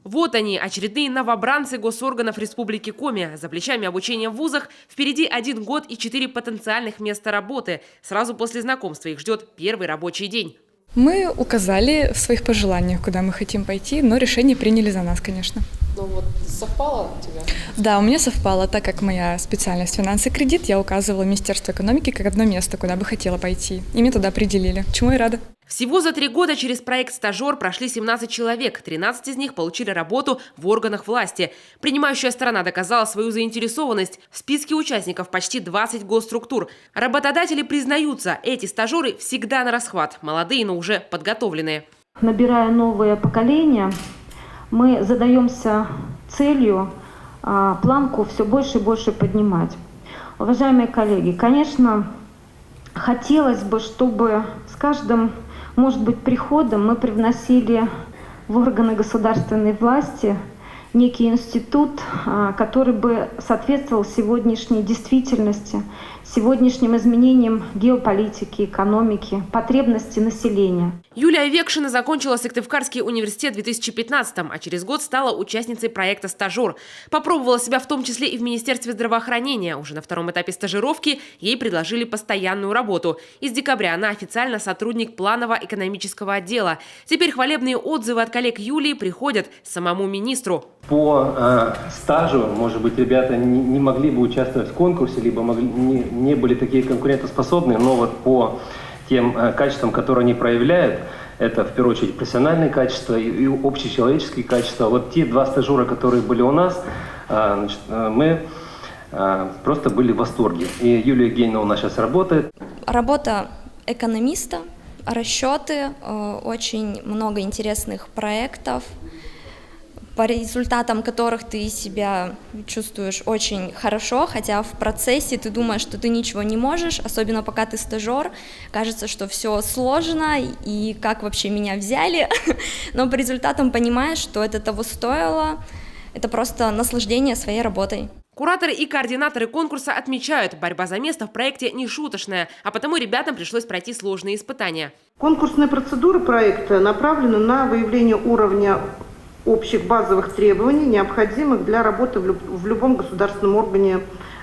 Вот они, очередные новобранцы госорганов Республики Коми. За плечами обучения в вузах, впереди 1 год и 4 потенциальных места работы. Сразу после знакомства их ждет первый рабочий день. Мы указали в своих пожеланиях, куда мы хотим пойти, но решение приняли за нас, конечно. Ну вот совпало у тебя? Да, у меня совпало, так как моя специальность финансы и кредит, я указывала Министерство экономики как одно место, куда бы хотела пойти. И меня туда определили, чему я рада. Всего за 3 года через проект «Стажер» прошли 17 человек. 13 из них получили работу в органах власти. Принимающая сторона доказала свою заинтересованность. В списке участников почти 20 госструктур. Работодатели признаются, эти стажеры всегда на расхват. Молодые, но уже подготовленные. Набирая новое поколение, мы задаемся целью планку все больше и больше поднимать. Уважаемые коллеги, конечно, хотелось бы, чтобы с каждым, может быть, приходом мы привносили в органы государственной власти некий институт, который бы соответствовал сегодняшней действительности, сегодняшним изменениям геополитики, экономики, потребностей населения. Юлия Векшина закончила Сыктывкарский университет в 2015-м, а через год стала участницей проекта «Стажер». Попробовала себя в том числе и в Министерстве здравоохранения. Уже на 2-м этапе стажировки ей предложили постоянную работу. И с декабря она официально сотрудник планово-экономического отдела. Теперь хвалебные отзывы от коллег Юлии приходят самому министру. По стажу, может быть, ребята не могли бы участвовать в конкурсе, либо не были такие конкурентоспособные, но вот по тем качествам, которые они проявляют, это в первую очередь профессиональные качества и общечеловеческие качества. Вот те 2 стажера, которые были у нас, значит, мы просто были в восторге. И Юлия Евгеньевна у нас сейчас работает. Работа экономиста, расчеты, очень много интересных проектов, по результатам которых ты себя чувствуешь очень хорошо, хотя в процессе ты думаешь, что ты ничего не можешь, особенно пока ты стажер, кажется, что все сложно и как вообще меня взяли, но по результатам понимаешь, что это того стоило, это просто наслаждение своей работой. Кураторы и координаторы конкурса отмечают, борьба за место в проекте не шуточная, а потому ребятам пришлось пройти сложные испытания. Конкурсная процедура проекта направлена на выявление уровня общих базовых требований, необходимых для работы в любом государственном органе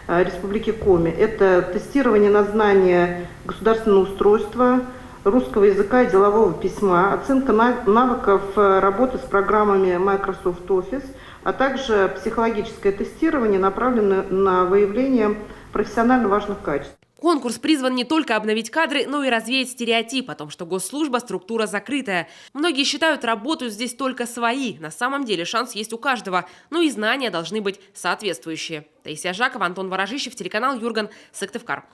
Республики Коми. Это тестирование на знание государственного устройства, русского языка и делового письма, оценка навыков работы с программами Microsoft Office, а также психологическое тестирование, направленное на выявление профессионально важных качеств. Конкурс призван не только обновить кадры, но и развеять стереотип о том, что госслужба – структура закрытая. Многие считают, работают здесь только свои. На самом деле шанс есть у каждого, но и знания должны быть соответствующие. Таисия Жакова, Антон Ворожищев, телеканал Юрган, Сыктывкар.